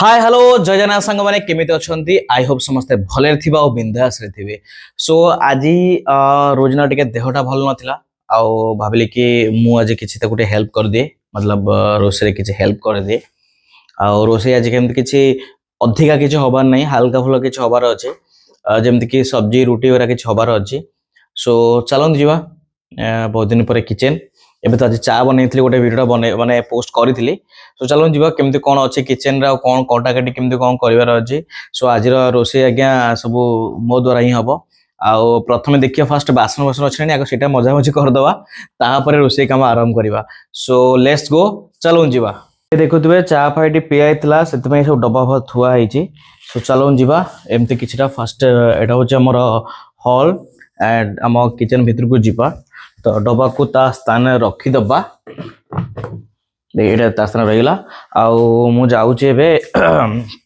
Hi hello जय जगन्नाथ सांग मैंने केमिति अछंती आई होप समस्ते भले थिबा और बिंदास रे थिबे। सो आज रोजना टिके देहटा भल नथिला आउ भाबिली कि मु आज किछि त गुटे हेल्प कर दिए मतलब रोसे रे किछि हेल्प कर दिए आउ रोसे आज केमति किछि अधिका किछि होबार नै हल्का फुल्का किछि होबार अछि जेमति कि सब्जी रोटी वरा किछि होबार अछि। सो चलन जीवा बहुत दिन पर किचन एबे तो आज चा बनैथिली गोटे वीडियो बने माने पोस्ट करिथिली। सो चलो जीवा केमती कौन अच्छे किचन रे कौन कटाकटी केमती कौन करिवार अछि। सो आज रोसे आज्ञा सब मो द्वारा ही हबो आउ प्रथमे देखिया फास्ट बासन बासन अछि आगे सेटा मजा मजी कर दवा ताहा रोसे काम आरंभ करिवा। सो लेट्स गो चलो जीवा देखुथिबे चा फाइटी पियाइतला सेतमे सब डब्बा भर थुआ हैछि। सो चलो जीवा एमती किछटा फास्ट एटा होछ हमर हॉल एंड हम किचन भीतर को जीवा तो डब्बा को ता स्थान रखी दबा एटा ता स्थान रहिला आउ मु जाउचे एबे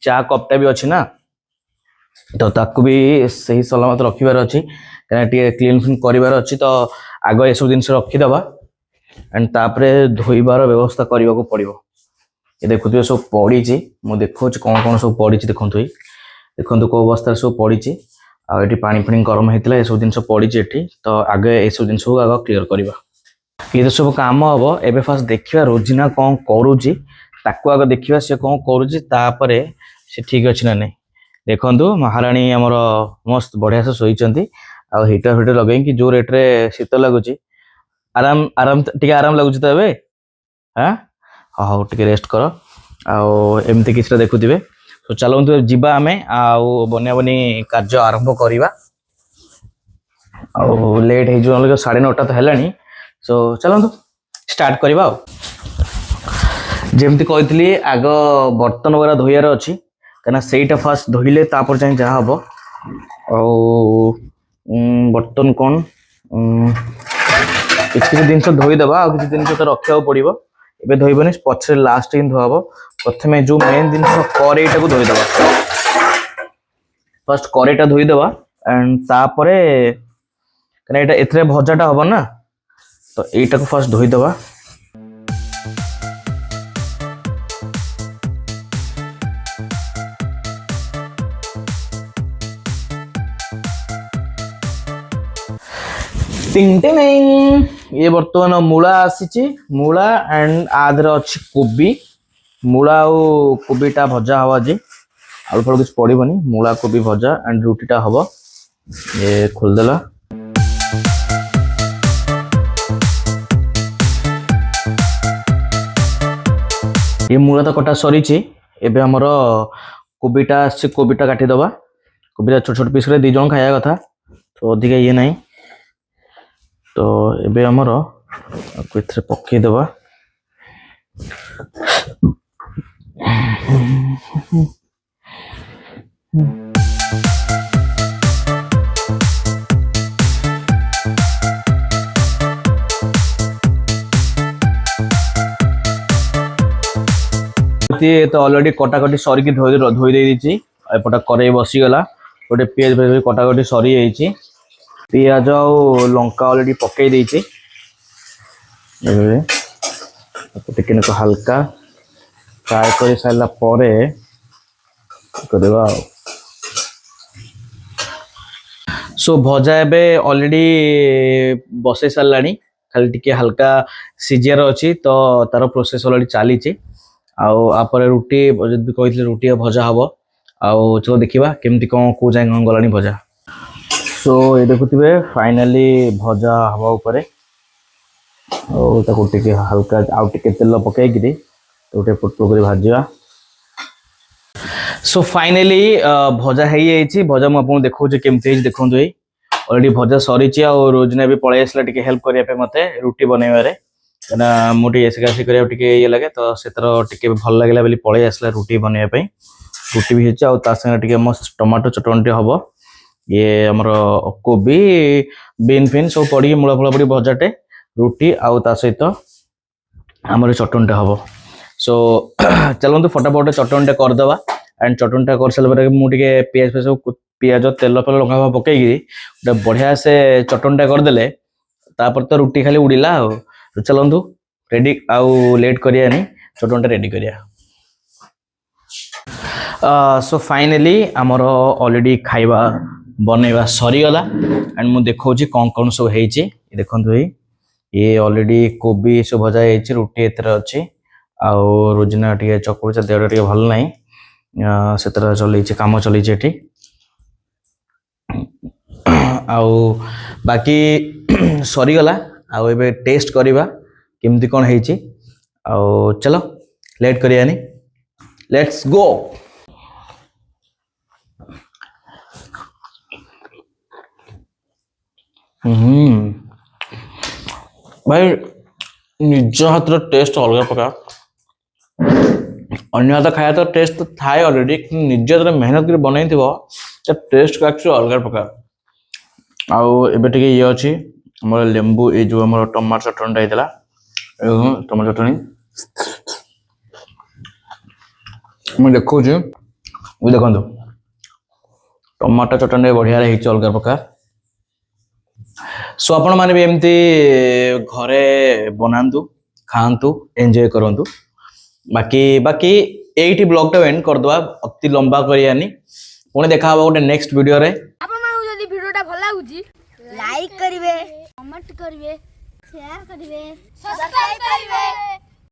चा कपटा भी अछि ना तो ताकू भी सही सलामत रखिबार अछि कना टी क्लीन फिन करिवार अछि। तो आगो ए सब दिन से रखी दबा एंड तापरे धोइबार व्यवस्था करिवा को पड़िबो। ए देखुथिबे सब पड़ी छि मु देखौछ कोन कोन सब पड़ी छि देखंतु को अवस्था सब पड़ी छि आ एटी पानी पानी गरम हेतिला ए सब दिन सब पड़ी छि एठी तो आगे ए सब दिन सब आगो क्लियर करिवा। ये तो सब काम हबो एबे फास्ट देखिवा रोजिना कोन करूची ताकू आगे देखिवा से कोन करूची तापरे से ठीक अछि ना नै। देखंतु महारानी हमर मस्त बढ़िया से सोईचंती आ हीटर हीटर लगै कि जो रेट रे शीत लागुची आराम आराम टिके आराम लागुची त एबे हां हां टिके रेस्ट करो आ एमते किछरा देखुथिबे। तो चलंतु जिबा हमें आउ बन्या बनी कार्य आरंभ करिवा आउ लेट हे जो 9:30 तो हेलानी। सो चलंतु स्टार्ट करिवा जेमती कहइतली आग बर्तन वगैरह धोइयार अछि कना सेटा फास्ट धोइले तापर जाय जा हबो आउ बर्तन कोन किछि दिन से धोइ दबा आ किछि दिन से तो रखिया पड़िबो एबे धोइबनी पछरे लास्ट दिन धोबो प्रथमे जो मेन दिन करेटा को धोइ दबा फर्स्ट करेटा धोइ दबा एंड तापरे कना एटा एथरे भजाटा हबो ना तो एटा को फर्स्ट धोइ दबा टिंग टिंग ये बर्तमान मूला आसीची मूला एंड आदर अछि कोबी मूला और कोबीटा भजा हवा जी आलू फल कुछ पड़ीबनी मूला कोबी भजा एंड रोटीटा हवा ये खोल देला। ये मूला तो कटा सरीची एबे हमर कोबीटा से कोबीटा काटी दबा कोबीटा छोट छोट पीस रे दी जण खाया कथा तो अधिक ये नहीं तो एबे हमर कोइथरे पक्की दबा तो ऑलरेडी कटाकटी सरी की धोई दे दीची एपटा करेई बसी गला गोटे पियाज कटाकटी सरी जाइची पियाज और लंका ऑलरेडी पकई देइची टिके को हल्का फ्राए कर सारा परे करवा। सो भजा एबे ऑलरेडी बसई सारानी खाली टिके हल्का सीजियार अछि तो तार प्रोसेस ऑलरेडी चली आउ आपरे रोटी जदी कहितले रोटी भजा हबो आउ चलो देखिबा केमती कोन को जाय गलानी भजा। सो ये देखुथिबे फाइनली भजा हवा ऊपर और ताको टिके हल्का आउ टिके तेल पकाई गिरी गोटे पुटपुट कर भाजिया। सो फाइनली भजा है जाइछि भजा म आपन देखौ जे केमती है देखंतु ए ऑलरेडी भजा सरीछि आ रोजना भी पळे आसला टिके हेल्प करिया पे मते रोटी बनाइबारे कना मोटी एसकासी करिया टिके ये लागे तो सेतर टिके भल लागला बेली पळे आसला रोटी बनाइबा पे रोटी भी हेछि आ ता संगे टिके मस्त टमाटो चटणटी हबो ये हमर कोबी बीन फिन सब पड़ी मूला फूला पड़ी भजाटे रोटी आउ ता सहित हमर चटणटा हबो। सो चलंतु फटाफट चटणटा कर दबा एंड चटणटा कर साल पर मु टिके पियाज तेल फल लंका पकई गिरी बढ़िया से चटणटा कर देले तापर तो रोटी खाली उड़ीला आ चलंतु रेडी आउ लेट करिया नहीं चटणटा रेडी करिया। सो फाइनली आमर ऑलरेडी खाइबा बनैबा सरीगला एंड मु देखौची कौन कौन सब ହେଇଛି देखंतु ये ऑलरेडी कोबी सब भजा ହେଇଛି रुटी एतर अछि आउ रोजना टिके चकुचा देहटा टिके भल नाही सेतर चलैछि काम चलैछि एठी आउ बाकी सरीगला आउ एबे टेस्ट करिबा केमती कोन ହେଇଛି आउ चलो लेट करियानी लेट्स गो भाई निज हाथ टेस्ट अलग प्रकार अन्य हाथ खाया तो टेस्ट तो थाए ऑलरेडी निज मेहनत कर बनई थी टेस्ट का एक्चुअली अलग प्रकार आउ एबे टिके ये अछि हमर लेंबू ए जो हमर टमाटर चटनी होइतला टमाटर चटनी मैं देखो जे वो देखंतु टमाटर चटनी बढ़िया रे हिच अलग प्रकार सो आपण माने भी एमती घरे बनांतु खांतु एंजॉय करंतु बाकी बाकी एठी ब्लॉग टा एंड कर दवा अति लंबा करियानी पुणी देखा हबा गोटे नेक्स्ट वीडियो रे आपण मानु जदी वीडियोटा भल लागुची लाइक करिवे कमेंट करिवे शेयर करिवे सब्सक्राइब करिवे